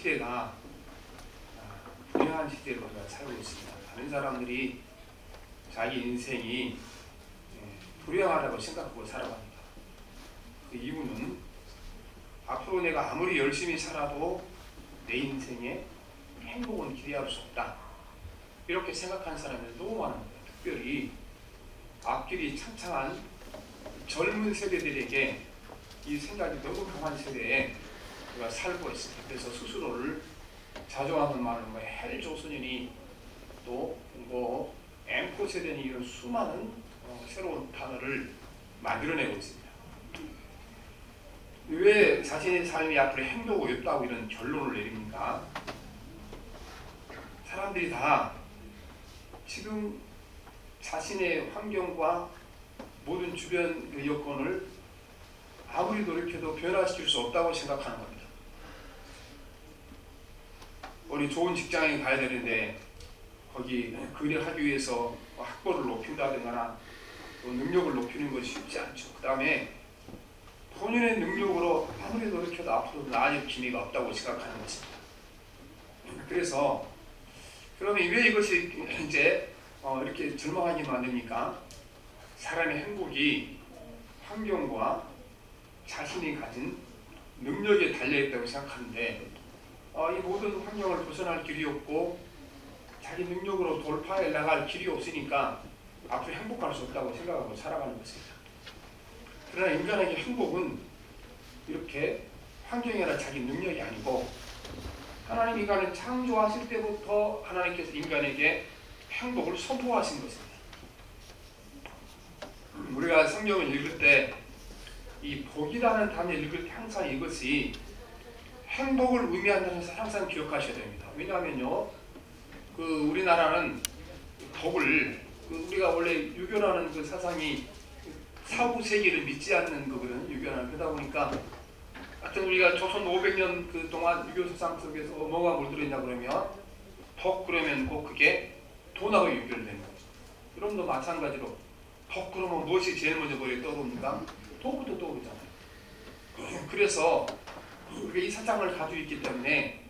시대가 불행한 시대로 우리가 살고 있습니다. 많은 사람들이 자기 인생이 불행하다고 생각하고 살아갑니다. 그 이유는 앞으로 내가 아무리 열심히 살아도 내 인생에 행복은 기대할 수 없다, 이렇게 생각하는 사람들이 너무 많습니다. 특별히 앞길이 창창한 젊은 세대들에게 이 생각이 너무 강한 세대에 우리가 살고 있습니다. 그래서 스스로를 자조하는 말은 헬조선인이 또 M4 세대니 이런 수많은 새로운 단어를 만들어내고 있습니다. 왜 자신의 삶이 앞으로 행복이 없다고 이런 결론을 내립니까? 사람들이 다 지금 자신의 환경과 모든 주변 여건을 아무리 노력해도 변화시킬 수 없다고 생각하는 겁니다. 우리 좋은 직장에 가야 되는데 거기 그 일을 하기 위해서 학벌을 높인다든가 또 능력을 높이는 것이 쉽지 않죠. 그 다음에 본인의 능력으로 아무리 노력해도 앞으로 나아질 기미가 없다고 생각하는 것입니다. 그래서 그러면 왜 이것이 이제 이렇게 절망하게 만듭니까? 사람의 행복이 환경과 자신이 가진 능력에 달려있다고 생각하는데 이 모든 환경을 벗어날 길이 없고 자기 능력으로 돌파해 나갈 길이 없으니까 앞으로 행복할 수 없다고 생각하고 살아가는 것입니다. 그러나 인간에게 행복은 이렇게 환경이나 자기 능력이 아니고 하나님 인간을 창조하실 때부터 하나님께서 인간에게 행복을 선포하신 것입니다. 우리가 성경을 읽을 때 이 복이라는 단어를 읽을 때 항상 이것이 행복을 의미한다는 것을 항상 기억하셔야 됩니다. 왜냐하면요, 우리나라는 복을 우리가 원래 유교라는 그 사상이 사후 세계를 믿지 않는 거거든요. 유교는 그러다 보니까 하여튼 우리가 조선 500년 그 동안 유교 사상 속에서 뭐가 물들어있냐 그러면 복 그러면 꼭 그게 돈하고 연결되는 거죠. 그럼도 마찬가지로 복 그러면 무엇이 제일 먼저 머리에 떠오릅니까? 돈부터 떠오르잖아요. 그래서 우리가 이 사상을 가지고 있기 때문에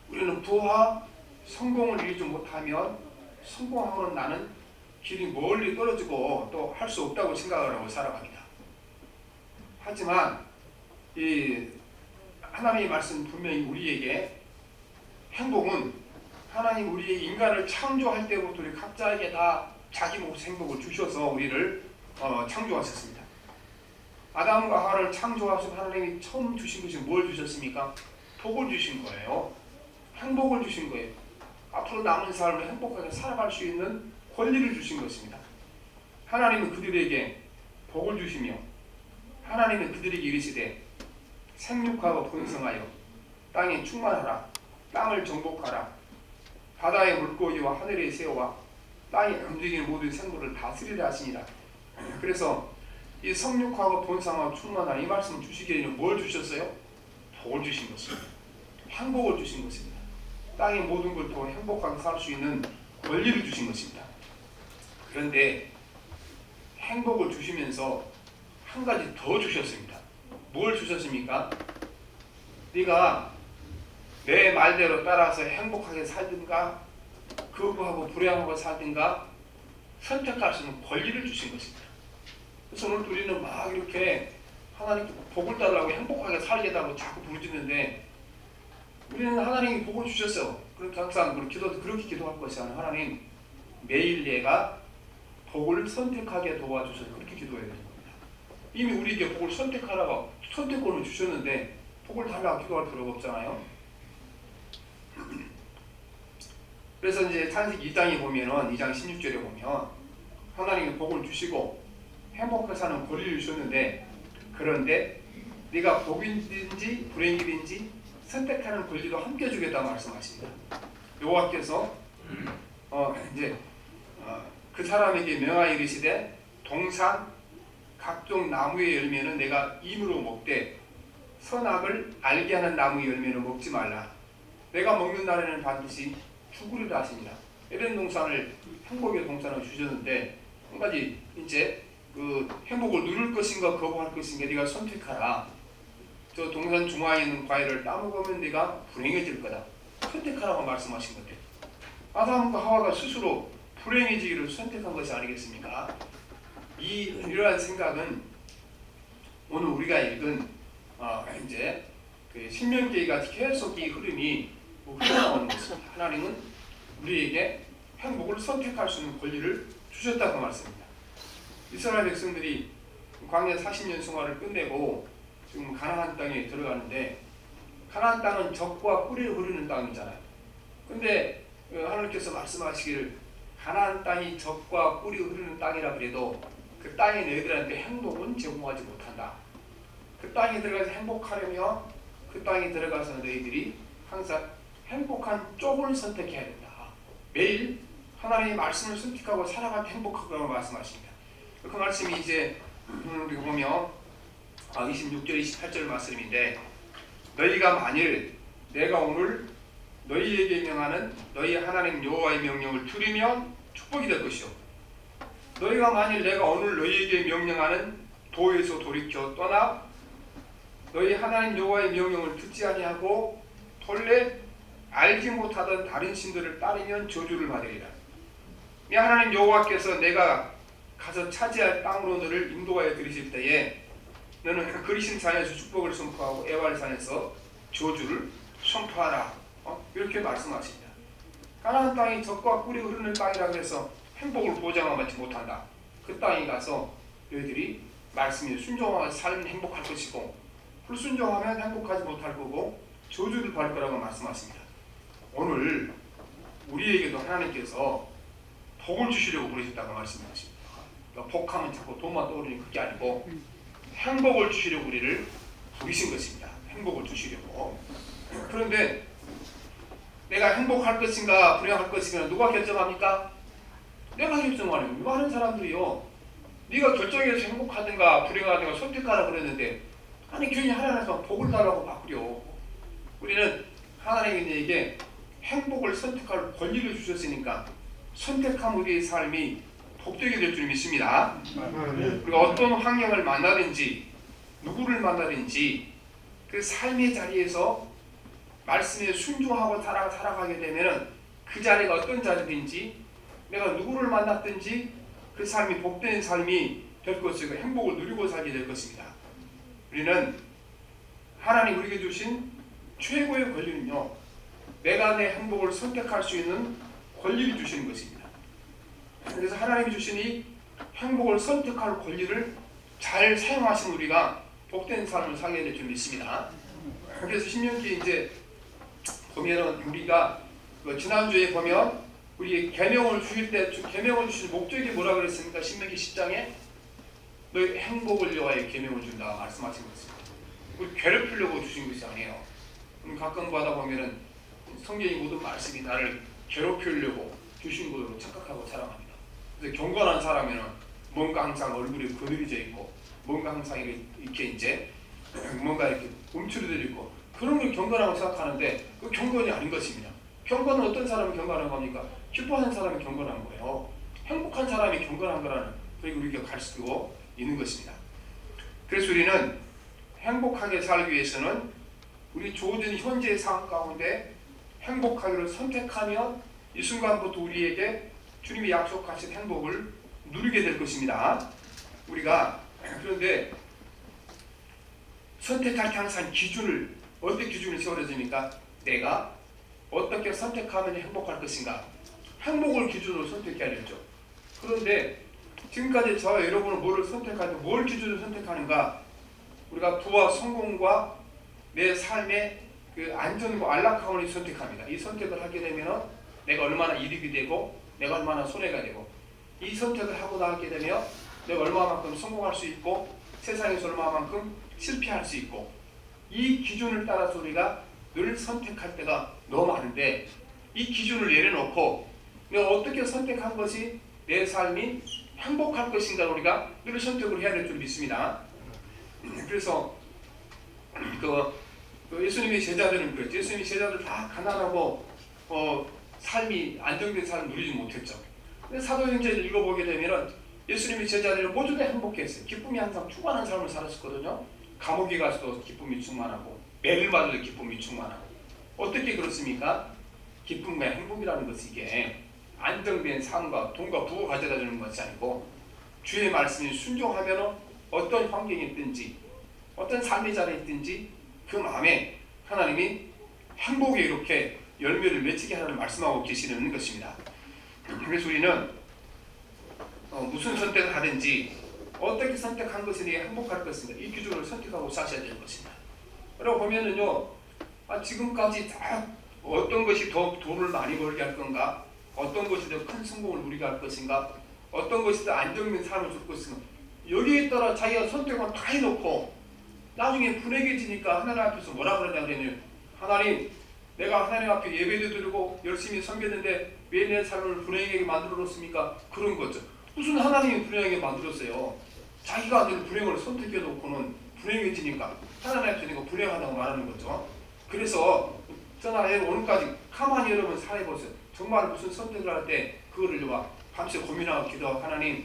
우리는 부와 성공을 이루지 못하면 성공하고는 나는 길이 멀리 떨어지고 또 할 수 없다고 생각을 하고 살아갑니다. 하지만 이 하나님의 말씀 분명히 우리에게 행복은 하나님 우리의 인간을 창조할 때부터 우리 각자에게 다 자기 몫의 행복을 주셔서 우리를 창조하셨습니다. 아담과 하와를 창조하셔서 하나님이 처음 주신 것이 뭘 주셨습니까? 복을 주신 거예요. 행복을 주신 거예요. 앞으로 남은 삶을 행복하게 살아갈 수 있는 권리를 주신 것입니다. 하나님은 그들에게 복을 주시며 하나님은 그들에게 이르시되 생육하고 번성하여 땅에 충만하라, 땅을 정복하라, 바다의 물고기와 하늘의 새와 땅에 움직이는 모든 생물을 다스리라 하시니라. 그래서 이 성육하고 번성하고 충만하라 이 말씀을 주시기에 뭘 주셨어요? 복을 주신 것입니다. 행복을 주신 것입니다. 땅의 모든 걸 통해 행복하게 살 수 있는 권리를 주신 것입니다. 그런데 행복을 주시면서 한 가지 더 주셨습니다. 뭘 주셨습니까? 네가 내 말대로 따라서 행복하게 살든가 거부하고 불행하고 살든가 선택할 수 있는 권리를 주신 것입니다. 그래서 오늘 우리는 막 이렇게 하나님께 복을 달라고 행복하게 살겠다고 자꾸 부르짖는데 우리는 하나님이 복을 주셨어. 그렇게 항상 우리 기도도 그렇게 기도할 것이 아니라 하나님 매일 내가 복을 선택하게 도와주셔서 그렇게 기도해야 되는 겁니다. 이미 우리에게 복을 선택하라고 선택권을 주셨는데 복을 달라고 기도할 필요가 없잖아요. 그래서 이제 창세기 2장에 보면은 2장 16절에 보면 하나님이 복을 주시고 행복하게 사는 권리를 주셨는데 그런데 네가 복이든지 불행이든지 선택하는 권리도 함께 주겠다 말씀하십니다. 여호와께서 그 사람에게 명하여 이르시되 동산 각종 나무의 열매는 내가 임으로 먹되 선악을 알게 하는 나무의 열매는 먹지 말라. 내가 먹는 날에는 반드시 죽으리라 하십니다. 에덴 동산을 행복의 동산을 주셨는데 한 가지 이제 그 행복을 누릴 것인가 거부할 것인가 네가 선택하라. 저 동산 중앙에 있는 과일을 따먹으면 네가 불행해질 거다. 선택하라고 말씀하신 건데 아담과 하와가 스스로 불행해지기를 선택한 것이 아니겠습니까? 이러한 생각은 오늘 우리가 읽은 이제 그 신명기가 계속 이 흐름이 흘러나오는 것입니다. 하나님은 우리에게 행복을 선택할 수 있는 권리를 주셨다고 말씀입니다. 이스라엘 백성들이 광야 40년 생활을 끝내고 지금 가나안 땅에 들어가는데 가나안 땅은 젖과 꿀이 흐르는 땅이잖아요. 근데 하나님께서 말씀하시기를 가나안 땅이 젖과 꿀이 흐르는 땅이라 그래도 그 땅에 너희들한테 행복은 제공하지 못한다. 그 땅에 들어가서 행복하려면 그 땅에 들어가서 너희들이 항상 행복한 쪽을 선택해야 된다. 매일 하나님의 말씀을 선택하고 살아갈 때 행복하다고 말씀하십니다. 그 말씀이 이제 우리가 보면 26절 28절 말씀인데 너희가 만일 내가 오늘 너희에게 명하는 너희 하나님 여호와의 명령을 들으면 축복이 될 것이요 너희가 만일 내가 오늘 너희에게 명령하는 도에서 돌이켜 떠나 너희 하나님 여호와의 명령을 듣지 아니하고 본래 알지 못하던 다른 신들을 따르면 저주를 받으리라. 이 하나님 여호와께서 내가 가서 차지할 땅으로 너를 인도하여 들이실 때에 너는 그 그리신 산에서 축복을 선포하고 에발 산에서 저주를 선포하라. 이렇게 말씀하십니다. 가나안 땅이 젖과 꿀이 흐르는 땅이라 그래서 행복을 보장하지 못한다. 그 땅에 가서 너희들이 말씀에 순종하며 살면 행복할 것이고 불순종하면 행복하지 못할 거고 저주를 받을 거라고 말씀하십니다. 오늘 우리에게도 하나님께서 복을 주시려고 부르셨다고 말씀하십니다. 그러니까 복하면 자꾸 돈만 떠오르니 그게 아니고 행복을 주시려고 우리를 부르신 것입니다. 행복을 주시려고. 그런데 내가 행복할 것인가 불행할 것인가 누가 결정합니까? 내가 결정하는 많은 사람들이요. 네가 결정해서 행복하든가 불행하든가 선택하라 그랬는데 아니 괜히 하나님께서 복을 달라고 바꾸려. 우리는 하나님에게 행복을 선택할 권리를 주셨으니까 선택한 우리의 삶이 복되게 될 줄 믿습니다. 우리가 어떤 환경을 만나든지 누구를 만나든지 그 삶의 자리에서 말씀에 순종하고 살아가게 되면 그 자리가 어떤 자리든지 내가 누구를 만났든지 그 삶이 복된 삶이 될 것이고 행복을 누리고 살게 될 것입니다. 우리는 하나님 우리에게 주신 최고의 권리는요. 내가 내 행복을 선택할 수 있는 권리를 주시는 것입니다. 그래서 하나님이 주신 이 행복을 선택할 권리를 잘 사용하신 우리가 복된 삶을 살게 될 줄 믿습니다. 그래서 신명기 이제 보면은 우리가 지난주에 보면 우리 계명을 주실 때 계명을 주신 목적이 뭐라 그랬습니까? 신명기 10장에 너희 행복을 위하여 계명을 준다 말씀하신 것입니다. 우리 괴롭히려고 주신 것이 아니에요. 가끔 받아 보면은 성경의 모든 말씀이 나를 괴롭히려고 주신 것으로 착각하고 살아갑니다. 그래서 경건한 사람에는 뭔가 항상 얼굴이 거들이져 있고 뭔가 항상 이렇게 이제 뭔가 이렇게 움츠러져 있고 그런 걸 경건하고 생각하는데 그 경건이 아닌 것입니다. 경건은 어떤 사람이 경건한 겁니까? 기뻐하는 사람이 경건한 거예요. 행복한 사람이 경건한 거라는 그리고 우리가 가르치고 있는 것입니다. 그래서 우리는 행복하게 살기 위해서는 우리 주어진 현재의 상황 가운데 행복하기를 선택하면 이 순간부터 우리에게 주님이 약속하신 행복을 누리게 될 것입니다. 우리가 그런데 선택할 때 항상 기준을 어떻게 기준을 세워줍니까? 내가 어떻게 선택하면 행복할 것인가? 행복을 기준으로 선택해야 되죠. 그런데 지금까지 저와 여러분은 뭐를 선택하는데 뭘 기준으로 선택하는가? 우리가 부와 성공과 내 삶의 그 안전과 안락함을 선택합니다. 이 선택을 하게 되면 내가 얼마나 이득이 되고 내가 얼마나 손해가 되고 이 선택을 하고 나게 되면 내가 얼마만큼 성공할 수 있고 세상에서 얼마만큼 실패할 수 있고 이 기준을 따라서 우리가 늘 선택할 때가 너무 많은데 이 기준을 내려놓고 내가 어떻게 선택한 것이 내 삶이 행복할 것인가 우리가 늘 선택을 해야 될 줄 믿습니다. 그래서 예수님의 제자들은 그랬죠. 예수님의 제자들 다 가난하고 삶이 안정된 삶을 누리지 못했죠. 근데 사도행전을 읽어보게 되면 예수님의 제자들은 모두 다 행복했어요. 기쁨이 항상 충만한 삶을 살았었거든요. 감옥에 가서도 기쁨이 충만하고 매를 받아도 기쁨이 충만하고 어떻게 그렇습니까? 기쁨과 행복이라는 것이 이게 안정된 삶과 돈과 부가 가져다 주는 것이 아니고 주의 말씀이 순종하면 어떤 환경이 있든지 어떤 삶의 자리에 있든지 그 마음에 하나님이 행복에 이렇게 열매를 맺히게 하는 말씀하고 계시는 것입니다. 그래서 우리는 무슨 선택을 하든지 어떻게 선택한 것이 내게 행복할 것인가 이 기준을 선택하고 사셔야 되는 것입니다. 그러고 보면은요 지금까지 다 어떤 것이 더 돈을 많이 벌게 할 건가, 어떤 것이 더 큰 성공을 누리게 할 것인가, 어떤 것이 더 안정된 삶을 줄 것인가, 여기에 따라 자기가 선택을 다 해놓고 나중에 분해해지니까 하나님 앞에서 뭐라 그러냐 그러면 하나님 내가 하나님 앞에 예배도 드리고 열심히 섬겼는데 왜 내 삶을 불행하게 만들어 놓습니까? 그런 거죠. 무슨 하나님이 불행하게 만들었어요. 자기가 늘 불행을 선택해 놓고는 불행해지니까 하나님 앞에 내가 불행하다고 말하는 거죠. 그래서 저나 오늘까지 가만히 여러분 살아보세요. 정말 무슨 선택을 할 때 그거를 밤새 고민하고 기도하고 하나님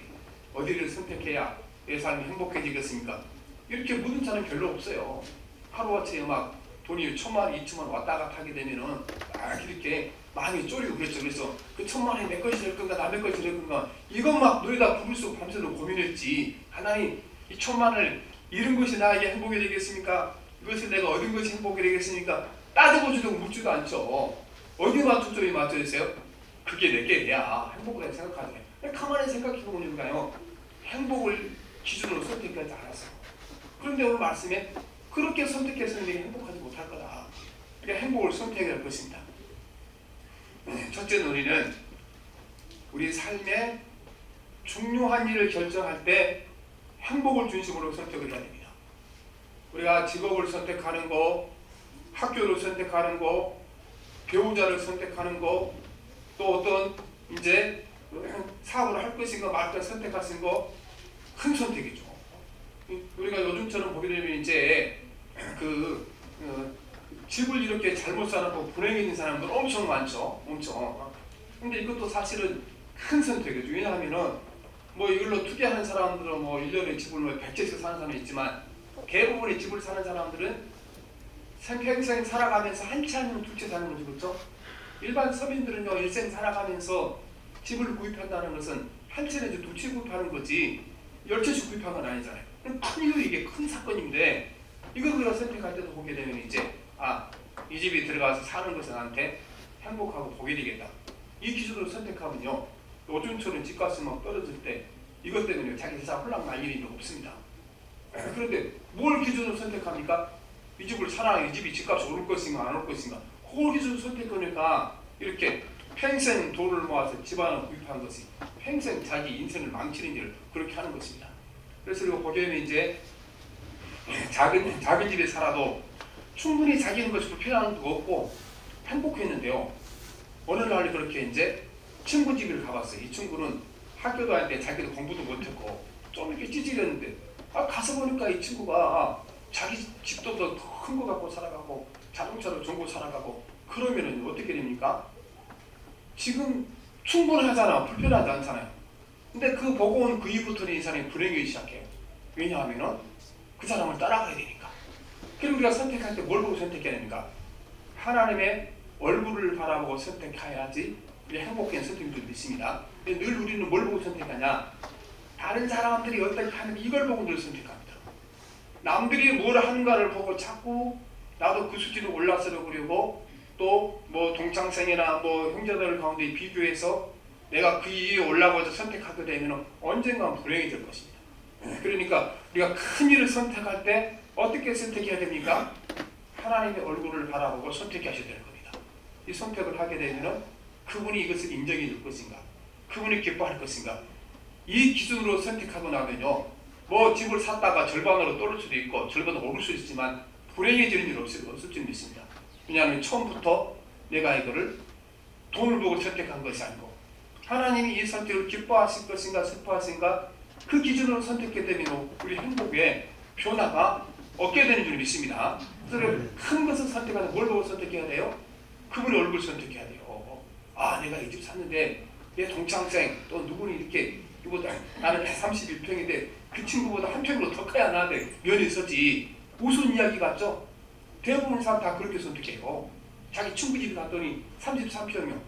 어디를 선택해야 내 삶이 행복해지겠습니까? 이렇게 묻는 사람은 별로 없어요. 하루아침에 막 돈이 1,000만 원, 2,000만 원 왔다 갔다 하게 되면은 막 이렇게 마음이 쪼리고 그랬죠. 그래서 그 1,000만 원이 내 것이 될 건가 남의 것이 될 건가 이것 막 노래다 부를 수 밤새도록 고민했지. 하나님 이 1,000만 원을 잃은 것이 나에게 행복이 되겠습니까? 이것을 내가 얻은 것이 행복이 되겠습니까? 따져보지도 묻지도 않죠. 어디만 초점이 맞춰 있어요? 그게 내게 돼야 행복을 생각하죠. 가만히 생각해 보니까요 행복을 기준으로 선택하지 않았어요. 그런데 오늘 말씀에 그렇게 선택해서는 내가 행복하지 못할 거다. 그러니까 행복을 선택해야 할 것입니다. 첫째는 우리는 우리 삶의 중요한 일을 결정할 때 행복을 중심으로 선택을 해야 됩니다. 우리가 직업을 선택하는 거, 학교를 선택하는 거, 배우자를 선택하는 거, 또 어떤 이제 사업을 할 것인가 말까 선택하는 거 큰 선택이죠. 우리가 요즘처럼 보게 되면 이제 집을 이렇게 잘못 사놓고 불행해진 사람들 엄청 많죠. 엄청. 근데 이것도 사실은 큰 선택이죠. 왜냐하면은 뭐 이걸로 투기하는 사람들은 뭐 1년에 집을 뭐 100채씩 사는 사람이 있지만 대부분의 집을 사는 사람들은 평생 살아가면서 한 채 아니면 두 채 사는 거죠. 그렇죠? 일반 서민들은요 일생 살아가면서 집을 구입한다는 것은 한 채 내지 두 채 구입하는 거지 10채씩 구입한 건 아니잖아요. 큰 이유 이게 큰 사건인데 이걸 우리가 선택할 때도 보게 되면 이제 이 집에 들어가서 사는 것은 나한테 행복하고 복이 되겠다. 이 기준으로 선택하면요 요즘처럼 집값이 막 떨어질 때 이것 때문에 자기 회사 홀랑 날 일이 없습니다. 그런데 뭘 기준으로 선택합니까? 이 집을 사라, 이 집이 집값이 오를 것인가 안 오를 것인가 그걸 기준으로 선택하니까 이렇게 평생 돈을 모아서 집안을 구입한 것이 평생 자기 인생을 망치는 일을 그렇게 하는 것입니다. 그래서 우리가 보게 되면 이제 작은 집에 살아도 충분히 자기는 것이 불편한 것도 없고 행복했는데요. 어느 날 그렇게 이제 친구 집을 가봤어요. 이 친구는 학교도 할 때 자기도 공부도 못했고 좀 이렇게 찌질했는데 가서 보니까 이 친구가 자기 집도 더 큰 거 갖고 살아가고 자동차로 좋은 거 살아가고 그러면은 어떻게 됩니까? 지금 충분하잖아. 불편하지 않잖아요. 근데 그 보고 온 그 이후부터는 이 사람이 불행해지기 시작해요. 왜냐하면은 그 사람을 따라가야 되니까. 그럼 우리가 선택할 때 뭘 보고 선택해야 됩니까? 하나님의 얼굴을 바라보고 선택해야지 우리 행복한 선택이 좀 있습니다. 늘 우리는 뭘 보고 선택하냐? 다른 사람들이 어떻게 하는 이걸 보고 늘 선택합니다. 남들이 뭘 하는가를 보고 자꾸 나도 그 수준으로 올라서려고 그러고 또 뭐 동창생이나 뭐 형제들 가운데 비교해서 내가 그 위에 올라가서 선택하게 되면 언젠가 불행해질 것입니다. 그러니까 우리가 큰 일을 선택할 때 어떻게 선택해야 됩니까? 하나님의 얼굴을 바라보고 선택하셔야 되는 겁니다. 이 선택을 하게 되면 그분이 이것을 인정해 줄 것인가? 그분이 기뻐할 것인가? 이 기준으로 선택하고 나면요. 뭐 집을 샀다가 절반으로 떨어질 수도 있고 절반으로 오를 수 있지만 불행해지는 일 없을 줄 믿습니다. 왜냐하면 처음부터 내가 이거를 돈을 보고 선택한 것이 아니고 하나님이 이 선택을 기뻐하실 것인가 슬퍼하신가 그 기준으로 선택하게 되면 우리 행복의 변화가 얻게 되는 줄 믿습니다. 그래서 큰 것을 선택하는 뭘 보고 선택해야 돼요? 그분의 얼굴 선택해야 돼요. 내가 이 집 샀는데 내 동창생 또 누구는 이렇게 나는 31평인데 그 친구보다 한 평으로 더 커야 나한테 면이 있었지. 우스운 이야기 같죠? 대부분 사람 다 그렇게 선택해요. 자기 친구 집에 갔더니 33평이요.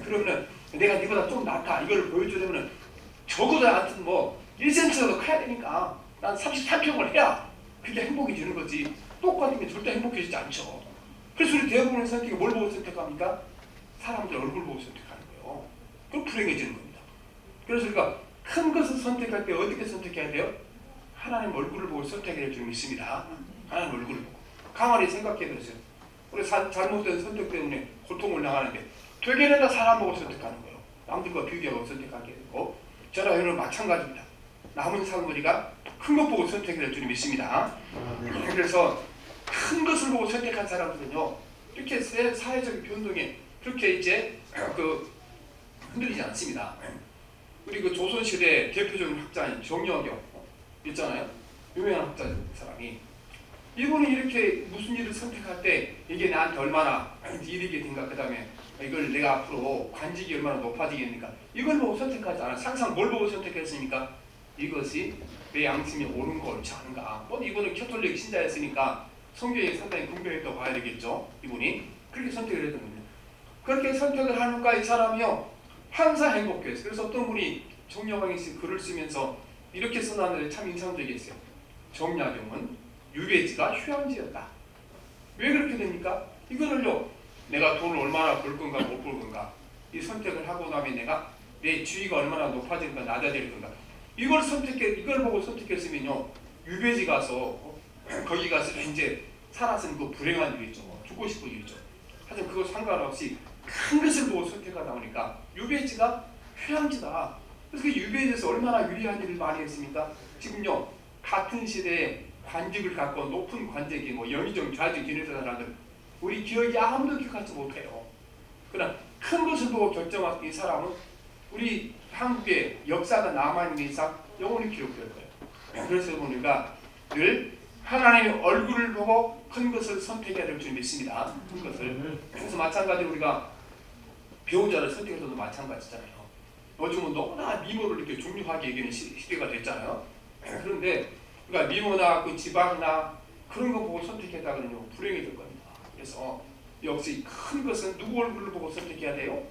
그러면은 내가 네보다 좀 낫다 이걸 보여주려면은 적어도 하여튼 뭐 1cm라도 커야 되니까 난 33평을 해야 그게 행복해지는 거지. 똑같으면 절대 행복해지지 않죠. 그래서 우리 대부분의 선택이 뭘 보고 선택합니까? 사람들 얼굴 보고 선택하는 거예요. 그럼 불행해지는 겁니다. 그래서 우리가 큰 것을 선택할 때 어떻게 선택해야 돼요? 하나님 얼굴을 보고 선택해야 줄 믿습니다. 하나님 얼굴을 보고. 가만히 생각해 보세요. 우리 잘못된 선택 때문에 고통을 당하는데 되게는 다 사람 보고 선택하는 거예요. 남들과 비교하고 선택하게 되고 저랑 여러분 마찬가지입니다. 남은 삶 우리가 큰 것 보고 선택을 줄 믿습니다. 그래서 큰 것을 보고 선택한 사람들은요 이렇게 사회적 변동에 그렇게 이제 흔들리지 않습니다. 우리 그 조선시대 대표적인 학자인 정여경 있잖아요. 유명한 학자 사람이 이분이 이렇게 무슨 일을 선택할 때 이게 나한테 얼마나 이익이 된가, 그 다음에 이걸 내가 앞으로 관직이 얼마나 높아지겠는가 이걸 보고 선택하지 않아. 항상 뭘 보고 선택했습니까? 이것이 내 양심이 옳은 거 옳지 않은가. 뭐 이분은 캐톨릭 신자였으니까 성경에 상당히 긍정했다고 봐야 되겠죠. 이분이 그렇게 선택을 했던 겁니다. 그렇게 선택을 하니까 이 사람이요 항상 행복했어요. 그래서 어떤 분이 정약용이 글을 쓰면서 이렇게 써놨는데 참 인상적이었어요. 정약용은 유배지가 휴양지였다. 왜 그렇게 됩니까? 이거를요 내가 돈을 얼마나 벌 건가 못 벌 건가 이 선택을 하고 나면 내가 내 지위가 얼마나 높아질 건가 낮아질 건가 이걸 보고 선택했으면요 유배지 가서 거기 가서 이제 살았으면 그 불행한 일이죠. 죽고 싶은 일이죠. 하여튼 그거 상관없이 큰 것을 보고 선택하다 보니까 유배지가 휴양지다. 그래서 그 유배지에서 얼마나 유리한 일을 많이 했습니까? 지금요 같은 시대에 관직을 갖고 높은 관직이 뭐 영의정 좌직 지내던 사람들 우리 기억이 아무도 기억하지 못해요. 그러나 큰 것을 보고 결정한 이 사람은 우리 한국의 역사가 남아있는 이상 영원히 기록될 거예요. 그래서 우리가 늘 하나님의 얼굴을 보고 큰 것을 선택해야 될 줄 믿습니다. 큰 것을. 그래서 마찬가지로 우리가 배우자를 선택해서도 마찬가지잖아요. 요즘은 너무나 미모를 이렇게 중요하게 여기는 시대가 됐잖아요. 그런데 그러니까 미모나 그 지방이나 그런 거 보고 선택했다 그러면 불행해질 겁니다. 그래서 역시 큰 것은 누구 얼굴을 보고 선택해야 돼요?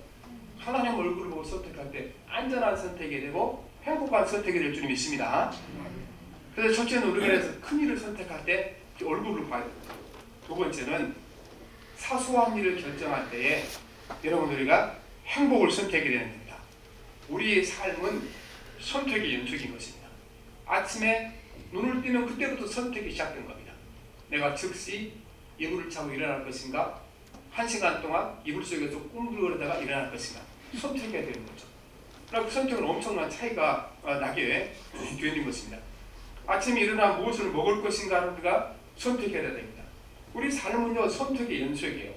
하나님 얼굴을 보고 선택할 때 안전한 선택이 되고 행복한 선택이 될 줄 믿습니다. 그래서 첫째는 우리가 큰 일을 선택할 때 얼굴을 봐야 됩니다. 두 번째는 사소한 일을 결정할 때에 여러분 우리가 행복을 선택해야 되는 겁니다. 우리의 삶은 선택의 연속인 것입니다. 아침에 눈을 뜨면 그때부터 선택이 시작된 겁니다. 내가 즉시 이불을 차고 일어날 것인가 1시간 동안 이불 속에서 꿈꾸려다가 일어날 것인가 선택해야 되는 거죠. 그러나 그 선택은 엄청난 차이가 나게 되는 것입니다. 아침에 일어나 무엇을 먹을 것인가를 우리가 선택해야 됩니다. 우리 삶은요 선택의 연속이에요.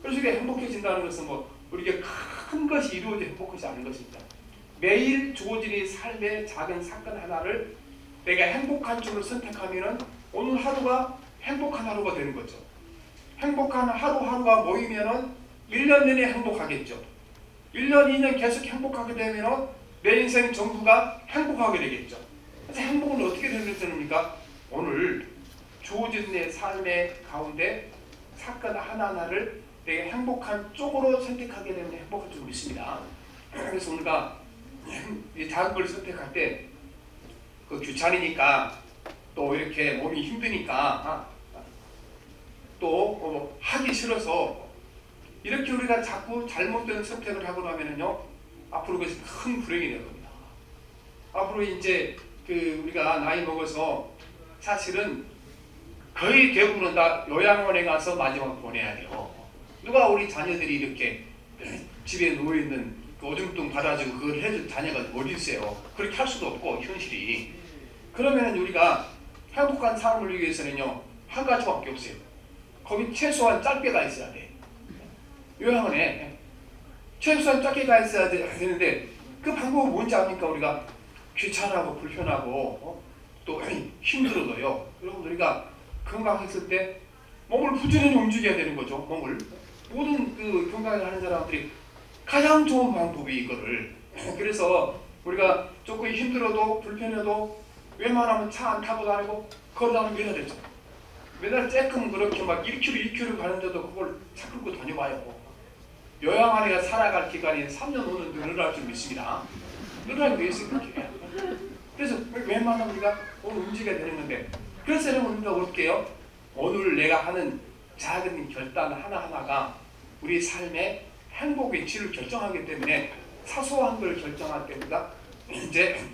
그래서 우리가 행복해진다는 것은 뭐 우리가 큰 것이 이루어져 행복하지 않은 것입니다. 매일 주어진 삶의 작은 사건 하나를 내가 행복한 쪽으로 선택하면은 오늘 하루가 행복한 하루가 되는 거죠. 행복한 하루하루가 모이면은 1년 내내 행복하겠죠. 1년, 2년 계속 행복하게 되면은 내 인생 전부가 행복하게 되겠죠. 그래서 행복은 어떻게 되는 겁니까? 오늘 주어진 내 삶의 가운데 사건 하나하나를 내가 행복한 쪽으로 선택하게 되면 행복할 줄 믿습니다. 그래서 우리가 이 작은 걸 선택할 때 그 귀찮으니까 또 이렇게 몸이 힘드니까 또 하기 싫어서 이렇게 우리가 자꾸 잘못된 선택을 하고 나면은요 앞으로 그것이 큰 불행이 될 겁니다. 앞으로 이제 우리가 나이 먹어서 사실은 거의 대부분은 다 요양원에 가서 마지막 보내야 돼요. 누가 우리 자녀들이 이렇게 집에 누워있는 오줌통 받아주고 그걸 해줄 자녀가 어디 있어요. 그렇게 할 수도 없고 현실이. 그러면 우리가 행복한 삶을 위기 위해서는요 한 가지밖에 없어요. 거기 최소한 짧게가 있어야 돼. 요양원에 최소한 짧게가 있어야 되는데 그 방법은 뭔지 압니까? 우리가 귀찮하고 불편하고 또 힘들어도요. 여러분 우리가 건강했을 때 몸을 부지런히 움직여야 되는 거죠. 몸을. 모든 그 건강을 하는 사람들이 가장 좋은 방법이 이거를. 그래서 우리가 조금 힘들어도 불편해도 웬만하면 차 안 타고 다니고 걸어 다니면 되죠. 맨날 쬐끔 그렇게 막 1km, 2km 가는데도 그걸 차 끌고 다녀봐요. 요양 안에 살아갈 기간이 3년, 5년 늘어날 줄 믿습니다. 늘어나게 돼 있어요. 그렇게. 그래서 웬만하면 우리가 오늘 움직여야 되는 건데, 그래서 여러분 우리가 어떻게 해요? 오늘 내가 하는 작은 결단 하나하나가 우리 삶의 행복의 질을 결정하기 때문에 사소한 걸 결정할 때보다 이제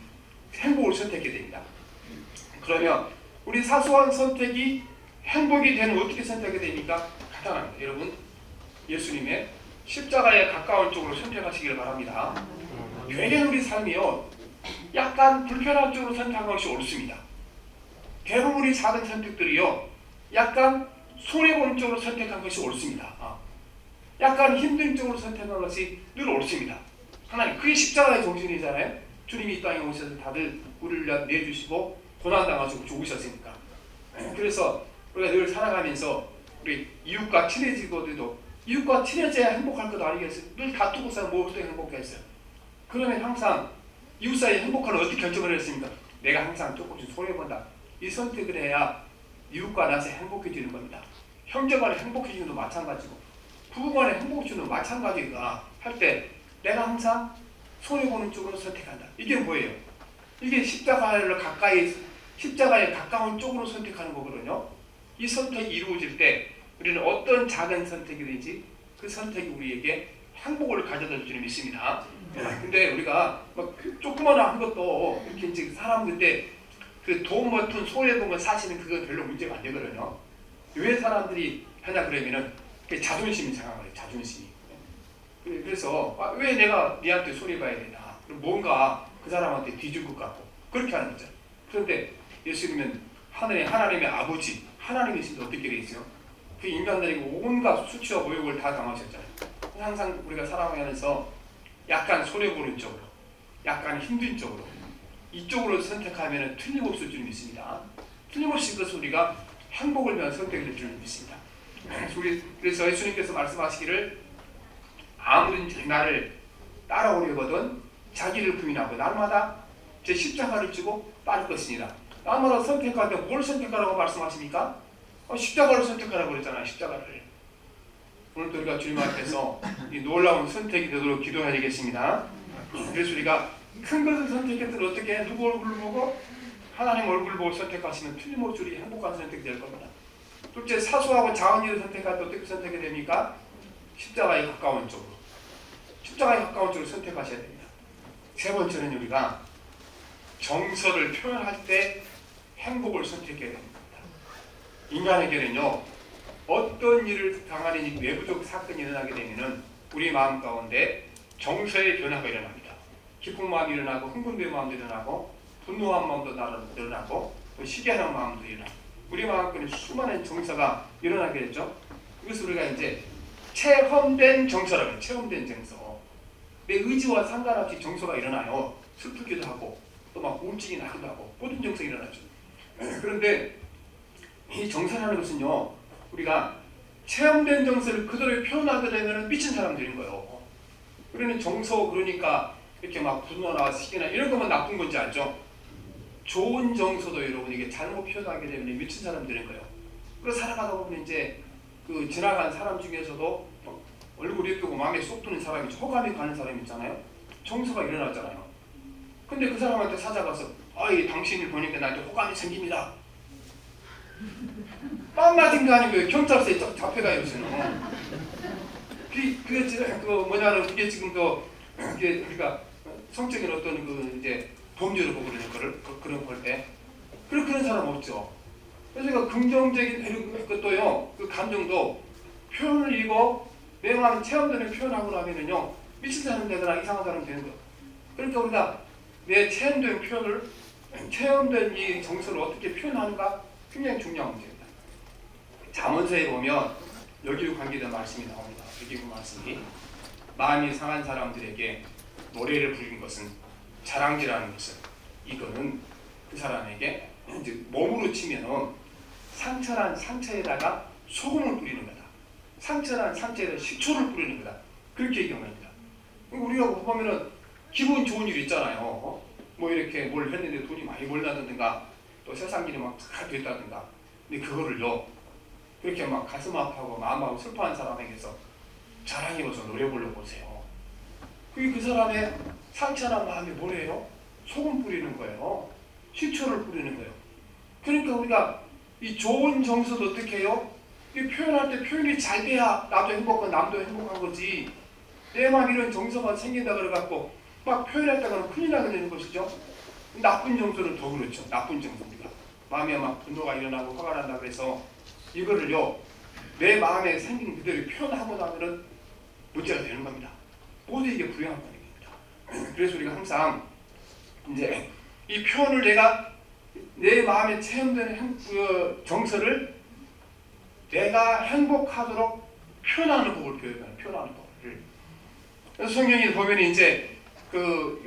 행복을 선택하게 됩니다. 그러면 우리 사소한 선택이 행복이 되는 어떻게 선택이 됩니까? 간단합니다. 여러분, 예수님의 십자가에 가까운 쪽으로 선택하시기를 바랍니다. 되게 우리 삶이요, 약간 불편한 쪽으로 선택한 것이 옳습니다. 대부분 우리 작은 선택들이요, 약간 손해보는 쪽으로 선택한 것이 옳습니다. 약간 힘든 쪽으로 선택한 것이 늘 옳습니다. 하나님, 그게 십자가의 정신이잖아요. 주님이 이 땅에 오셔서 다들 우리를 내주시고 고난당하시고 죽으셨으니까. 그래서 우리가 늘 살아가면서 우리 이웃과 친해지고도 이웃과 친해져야 행복할 것 아니겠어요? 늘 다투고 살면 뭐부터 행복했어요? 그러면 항상 이웃 사이에 행복하는 어떻게 결정을 했습니까? 내가 항상 조금씩 손해본다. 이 선택을 해야 이웃과 나서 행복해지는 겁니다. 형제간에 행복해지는 것도 마찬가지고 부부간에 행복해지는 것도 마찬가지가 할 때 내가 항상 손해보는 쪽으로 선택한다. 이게 뭐예요? 이게 십자가에 가까운 쪽으로 선택하는 거거든요. 이 선택이 이루어질 때 우리는 어떤 작은 선택이든지 그 선택이 우리에게 행복을 가져다 줄 줄 믿습니다. 근데 우리가 막 조그마한 것도 이렇게 이제 사람들인데 그 돈 버튼 손해본 건 사실은 그건 별로 문제가 안 되거든요. 왜 사람들이 하냐 그러면은 자존심이 상한 거예요. 자존심이. 그래서 왜 내가 니한테 손해봐야 되나? 뭔가 그 사람한테 뒤질 것 같고 그렇게 하는 거죠. 그런데 예수님은 하나님의 아버지, 하나님이신데 어떻게 되어 있어요? 그 인간들이 온갖 수치와 모욕을 다 당하셨잖아요. 항상 우리가 살아가면서 약간 손해보는 쪽으로, 약간 힘든 쪽으로, 이쪽으로 선택하면 틀림없을 줄 믿습니다. 틀림없이 그것을 우리가 행복을 위한 선택을 할 줄 믿습니다. 그래서 예수님께서 말씀하시기를 아무든지 나를 따라오려거든 자기를 부인하고 날마다 제 십자가를 지고 따를 것이니라. 날마다 선택할 때 뭘 선택하라고 말씀하십니까? 십자가를 선택하라고 그랬잖아요. 십자가를. 오늘도 우리가 주님 앞에서 이 놀라운 선택이 되도록 기도해야 되겠습니다. 그래서 우리가 큰 것을 선택했더니 어떻게 누구 얼굴을 보고 하나님 얼굴을 보고 선택하시면 틀림없이 우리 행복한 선택이 될 겁니다. 둘째, 사소하고 작은 일을 선택할 때 어떻게 선택이 됩니까? 십자가에 가까운 쪽으로. 십자가에 가까운 쪽으로 선택하셔야 됩니다. 세 번째는 우리가 정서를 표현할 때 행복을 선택해야 됩니다. 인간에게는요, 어떤 일을 당하는 외부적 사건이 일어나게 되면은 우리 마음 가운데 정서의 변화가 일어납니다. 기쁜 마음이 일어나고 흥분된 마음도 일어나고 분노한 마음도 일어나고 시기하는 마음도 일어나고 우리 마음 속에 수많은 정서가 일어나게 되죠. 그래서 우리가 이제 체험된 정서라고 해요. 체험된 정서. 내 의지와 상관없이 정서가 일어나요. 슬프기도 하고 또 막 우울증이 나기도 하고 모든 정서가 일어나죠. 그런데 이 정서라는 것은요, 우리가 체험된 정서를 그대로 표현하게 되면 미친 사람들인 거예요. 우리는 정서 그러니까 이렇게 막 분노나 시기나 이런 것만 나쁜 건지 알죠? 좋은 정서도 여러분 이게 잘못 표현하게 되면 미친 사람들인 거예요. 그래서 살아가다 보면 이제 그 지나간 사람 중에서도 얼굴이 예쁘고 마음에 쏙 드는 사람이 있죠. 호감이 가는 사람이 있잖아요. 정서가 일어나잖아요. 근데 그 사람한테 찾아가서 당신을 보니까 나한테 호감이 생깁니다. 빵 맞은 게 아니고 경찰서에 잡혀가요, 요새는. 그게 지금 우리가 성적인 어떤 이제 범죄를 보고 그런 걸 때. 그런 사람 없죠. 그래서 긍정적인 것도요, 그 감정도 표현을 이고 내 마음 체험되는 표현하고 나면은요, 미친 사람 되거나 이상한 사람 되는 거예요. 그러니까 우리가 내 체험된 표현을, 체험된 이 정서를 어떻게 표현하는가 굉장히 중요한 문제입니다. 잠언서에 보면 여기로 관계된 말씀이 나옵니다. 여기 그 말씀이 마음이 상한 사람들에게 노래를 부르는 것은 자랑질하는 것은 이거는 그 사람에게 이제 몸으로 치면은 상처난 상처에다가 소금을 뿌리는 거다. 상처난 상처에다 식초를 뿌리는 거다. 그렇게 얘기합니다. 우리가 보면은 기분 좋은 일 있잖아요. 뭐 이렇게 뭘 했는데 돈이 많이 벌다든가 또 세상 일이 막 잘 됐다든가 근데 그거를요, 그렇게 막 가슴 아파하고 마음 아프고 슬퍼한 사람에게서 자랑해서 노래 불러보세요. 그게 그 사람의 상처난 마음이 뭐래요? 소금 뿌리는 거예요. 식초를 뿌리는 거예요. 그러니까 우리가 이 좋은 정서도 어떻게 해요? 이 표현할 때 표현이 잘 돼야 나도 행복하고 남도 행복한 거지. 내 마음 이런 정서가 생긴다 그래갖고 막 표현했다가는 큰일 나게 되는 것이죠. 나쁜 정서는 더 그렇죠. 나쁜 정서입니다. 마음에 막 분노가 일어나고 화가 난다고 해서 이거를요, 내 마음에 생긴 그대로 표현하고 나면은 문제가 되는 겁니다. 모두 이게 불행한 관계입니다. 그래서 우리가 항상 이제 이 표현을 내 마음에 체험되는 정서를 내가 행복하도록 표현하는 법을 배워요. 표현하는 법을. 그래서 성경에 보면 이제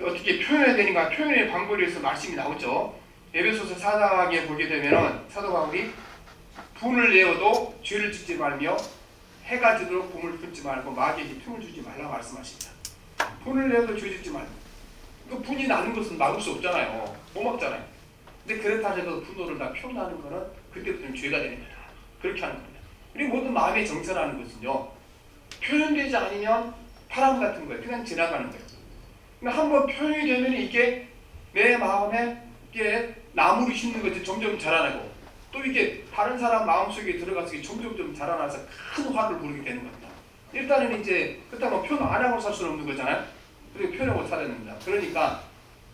어떻게 표현해야 되는가, 표현의 방법에 대해서 말씀이 나오죠. 에베소서 4장에 보게 되면은 사도 바울이 분을 내어도 죄를 짓지 말며 해가 지도록 봄을 품지 말고 마귀에게 틈을 주지 말라고 말씀하십니다. 분을 내어도 죄 짓지 말고. 그 분이 나는 것은 막을 수 없잖아요. 못 막잖아요. 근데 그렇다 해도 분노를 다 표현하는 거는 그때부터는 죄가 되는 거다. 그렇게 하는 겁니다. 우리 모든 마음의 정서라는 것은요, 표현되지 않으면 바람 같은 거예요. 그냥 지나가는 거예요. 그러니까 한번 표현이 되면 이게 내 마음에 이게 나무를 심는 것이 점점 자라나고, 또 이게 다른 사람 마음속에 들어가서 점점 자라나서 큰 화를 부르게 되는 겁니다. 일단은 이제 그렇다고 표현 안 하고 살 수는 없는 거잖아야. 그리고 표현하고 살아야 됩니다. 그러니까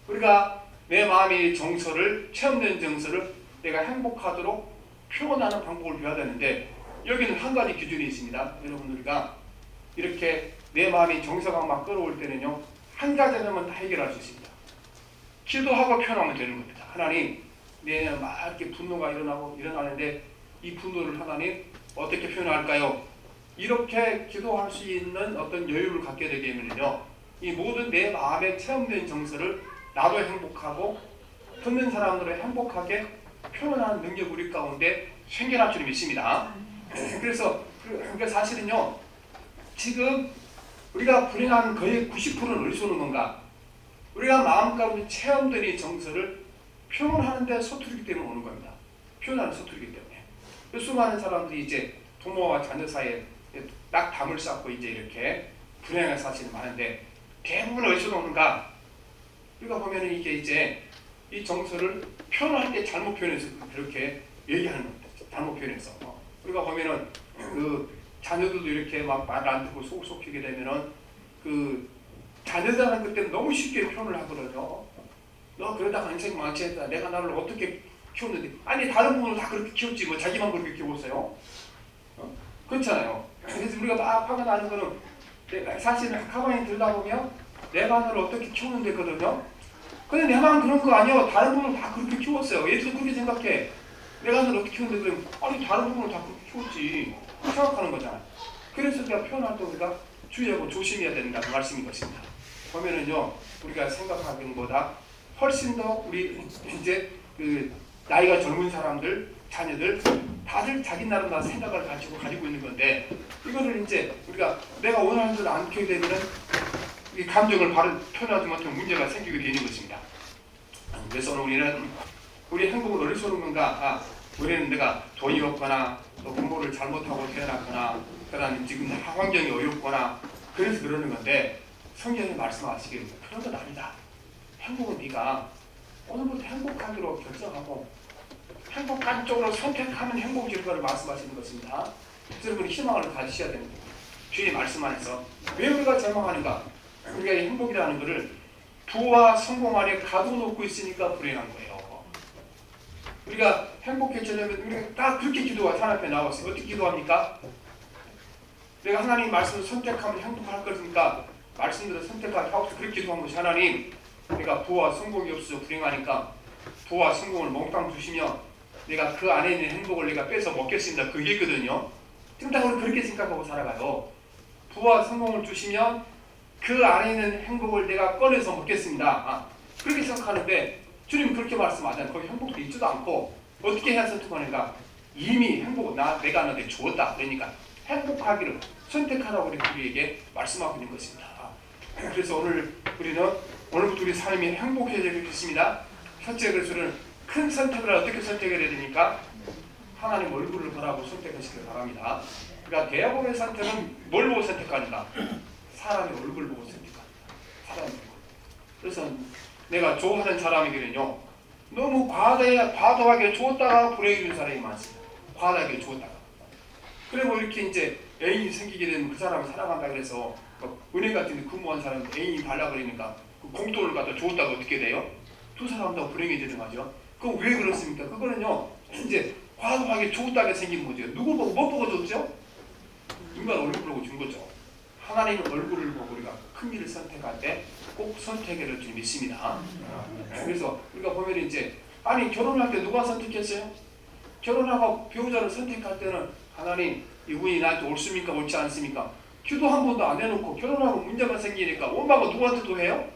우리가 내 마음의 정서를, 체험된 정서를 내가 행복하도록 표현하는 방법을 배워야 되는데, 여기는 한 가지 기준이 있습니다. 여러분, 우리가 이렇게 내 마음의 정서가 막 끌어올 때는요, 한 가지면 다 해결할 수 있습니다. 기도하고 표현하면 되는 겁니다. 하나님, 내 막 이렇게 분노가 일어나는데 이 분노를 하나님 어떻게 표현할까요? 이렇게 기도할 수 있는 어떤 여유를 갖게 되면요, 이 모든 내 마음에 체험된 정서를 나도 행복하고 듣는 사람들을 행복하게 표현하는 능력이 우리 가운데 생겨날 줄 믿습니다. 그래서 사실은요, 지금 우리가 불행한 거의 90%는 어디서 오는 건가? 우리가 마음 가운데 체험된 이 정서를 표현하는데 서투르기 때문에 오는 겁니다. 표현하는 서투르기 때문에. 수많은 사람들이 이제 부모와 자녀 사이에 딱 담을 쌓고 이제 이렇게 불행한 사실이 많은데, 대부분 어디서 오는가? 우리가 보면은 이게 이제 이 정서를 표현할 때 잘못 표현해서 그렇게 얘기하는 겁니다. 잘못 표현해서. 우리가 보면은 자녀들도 이렇게 막 말 안 듣고 속 썩히게 되면은 자녀들은 그때 너무 쉽게 표현을 하거든요. 너 그러다가 인생 망치했다. 내가 나를 어떻게 키웠는데. 아니, 다른 분은 다 그렇게 키웠지. 뭐 자기만 그렇게 키웠어요? 그렇잖아요. 그래서 우리가 막 화가 나는 거는 사실은 가만히 들다 보면 내가 너를 어떻게 키웠는데 거든요. 근데 내만 그런 거 아니야. 다른 분은 다 그렇게 키웠어요. 얘도 그렇게 생각해. 내가 너를 어떻게 키웠는데 그러면 아니, 다른 분은 다 그렇게 키웠지. 생각하는 거잖아요. 그래서 우리가 표현할 때 우리가 주의하고 조심해야 된다는 말씀인 것입니다. 보면은요, 우리가 생각하는 것보다 훨씬 더 우리 이제 나이가 젊은 사람들, 자녀들 다들 자기 나름대로 생각을 가지고 있는 건데, 이거를 이제 우리가 내가 원하는 대로 안 키우게 되면은 이 감정을 바로 표현하지 못하는 문제가 생기게 되는 것입니다. 그래서 오늘 우리 행복을 어디서 오는 건가? 우리는 내가 돈이 없거나 또 부모를 잘못하고 태어났거나, 그다음에 지금 환경이 어렵거나 그래서 그러는 건데, 성경이 말씀하시기를 그런 건 아니다. 행복은 네가 오늘부터 행복하기로 결정하고 행복한 쪽으로 선택하면 행복일 것을 말씀하시는 것입니다. 그래서 여러분이 희망을 가지셔야 됩니다. 주의 말씀 안에서 왜 우리가 절망하는가? 우리가 이 행복이라는 것을 부와 성공 아래 가둬놓고 있으니까 불행한 거예요. 우리가 행복해지려면 우리가 딱 그렇게 기도가 하나님 앞에 나왔어요. 어떻게 기도합니까? 내가 하나님 말씀을 선택하면 행복할 것이니까 말씀대로 선택하게 하옵소서. 그렇게 기도한 것이, 하나님, 내가 부와 성공이 없어서 불행하니까 부와 성공을 몽땅 주시며 내가 그 안에 있는 행복을 내가 뺏어 먹겠습니다. 그게 있거든요. 지금 다 우리 그렇게 생각하고 살아가요. 부와 성공을 주시면 그 안에 있는 행복을 내가 꺼내서 먹겠습니다. 그렇게 생각하는데 주님 그렇게 말씀하잖아요. 거기 행복도 있지도 않고 어떻게 해야 선택하는가? 이미 행복을 내가 너한테 주었다. 그러니까 행복하기를 선택하라고 우리에게 말씀하고 있는 것입니다. 그래서 오늘부터 우리 삶이 행복해지겠습니다. 첫째, 그래서 큰 선택을 어떻게 선택해야 되니까 하나님 얼굴을 보라고 선택하시길 바랍니다. 그러니까 대부분의 선택은 뭘 보고 선택하는가? 사람의 얼굴 보고 선택합니다. 사람의 얼굴. 그래서 내가 좋아하는 사람에게는요, 너무 과도하게 줬다가 불행해 준 사람이 많습니다. 과도하게 줬다가. 그리고 이렇게 이제 애인이 생기게 되면 그 사람을 사랑한다 그래서 은행 같은 데 근무한 사람 애인이 달라 그러니까 그 공돈을 갖다 줬다가 어떻게 돼요? 두 사람 다 불행해지는 거죠. 그럼 왜 그렇습니까? 그거는요, 이제 과도하게 줬다가 생긴 거죠. 누구 보고 뭐 보고 줬죠? 인간 얼굴 보고 준 거죠. 하나님 얼굴을 보고 우리가 큰 일을 선택할 때 꼭 선택을 좀 믿습니다. 그래서 우리가 보면 이제 아니 결혼할 때 누가 선택했어요? 결혼하고 배우자를 선택할 때는 하나님 이분이 나한테 옳습니까 옳지 않습니까? 기도 한 번도 안 해놓고 결혼하고 문제가 생기니까 원망을 누구한테 또 해요?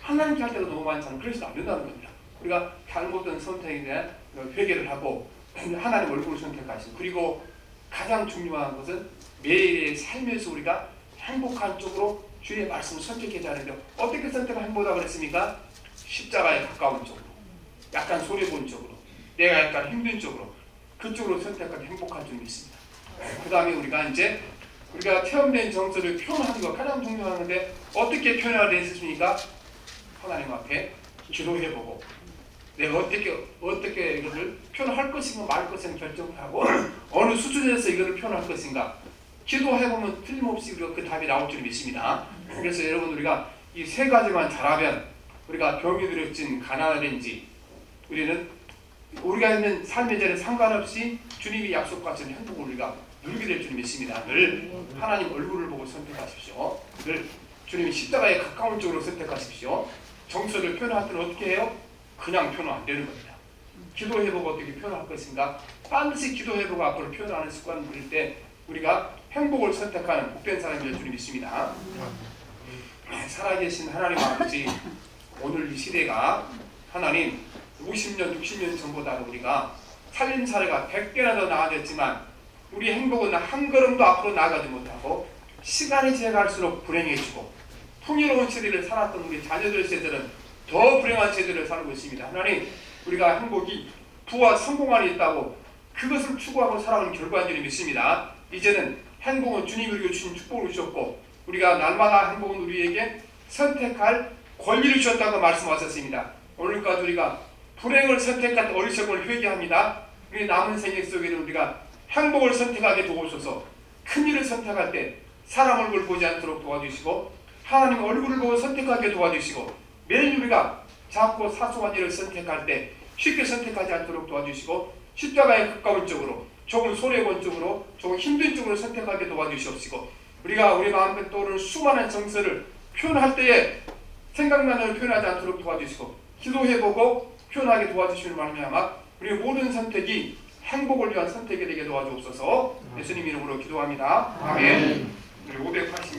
하나님께 할 때가 너무 많잖아요. 그래서 안 된다는 겁니다. 우리가 잘못된 선택에 대한 회개를 하고 하나님 얼굴을 선택하시고, 그리고 가장 중요한 것은 매일의 삶에서 우리가 행복한 쪽으로 주의 말씀을 선택해야 하는데, 어떻게 선택을 행복하다고 그랬습니까? 십자가에 가까운 쪽으로, 약간 손해본 쪽으로, 내가 약간 힘든 쪽으로, 그쪽으로 선택하면 행복한 줄 믿습니다. 그 다음에 우리가 체험된 정서를 표현하는 거 가장 중요한데, 어떻게 표현할 수 있습니까? 하나님 앞에 기도해보고, 내가 어떻게 이것을 표현할 것인가 말 것인가 결정을 하고 어느 수준에서 이것을 표현할 것인가 기도해보면 틀림없이 우리가 그 답이 나올 줄 믿습니다. 그래서 여러분, 우리가 이 세 가지만 잘하면 우리가 병이 들었진 가난하든지 우리가 있는 삶의 자리에 상관없이 주님이 약속하신 행복을 우리가 누리게 될 줄 믿습니다. 늘 하나님 얼굴을 보고 선택하십시오. 늘 주님이 십자가에 가까운 쪽으로 선택하십시오. 정서를 표현할 때는 어떻게 해요? 그냥 표현 안 되는 겁니다. 기도해보고 어떻게 표현할 것인가? 반드시 기도해보고 앞으로 표현하는 습관을 들일 때 우리가 행복을 선택하는 복된 사람이 될 줄 믿습니다. 살아계신 하나님 아버지, 오늘 이 시대가 하나님 50년, 60년 전보다 우리가 살림살이가 100개나 더 나아졌지만 우리 행복은 한 걸음도 앞으로 나가지 못하고 시간이 지나갈수록 불행해지고 풍요로운 세대를 살았던 우리 자녀들 세대는 더 불행한 세대를 살고 있습니다. 하나님, 우리가 행복이 부와 성공 안에 있다고 그것을 추구하고 살아가는 결과인 줄 믿습니다. 이제는 행복은 주님이 우리에게 주신 축복을 주셨고 우리가 날마다 행복은 우리에게 선택할 권리를 주셨다고 말씀하셨습니다. 오늘까지 우리가 불행을 선택한 어리석음을 회개합니다. 우리 남은 생애 속에는 우리가 행복을 선택하게 도와주셔서 큰 일을 선택할 때 사람 얼굴 보지 않도록 도와주시고 하나님 얼굴을 보고 선택하게 도와주시고 매일 우리가 작고 사소한 일을 선택할 때 쉽게 선택하지 않도록 도와주시고 십자가에 가까운 쪽으로, 조금 손해본 쪽으로, 조금 힘든 쪽으로 선택하게 도와주시옵시고 우리가 우리 마음에 떠오르는 수많은 정서를 표현할 때에 생각나는 걸 표현하지 않도록 도와주시고 기도해보고 표현하게 도와주시는 말미암아 우리의 모든 선택이 행복을 위한 선택이 되게 도와주옵소서. 예수님 이름으로 기도합니다. 아멘. 우리 580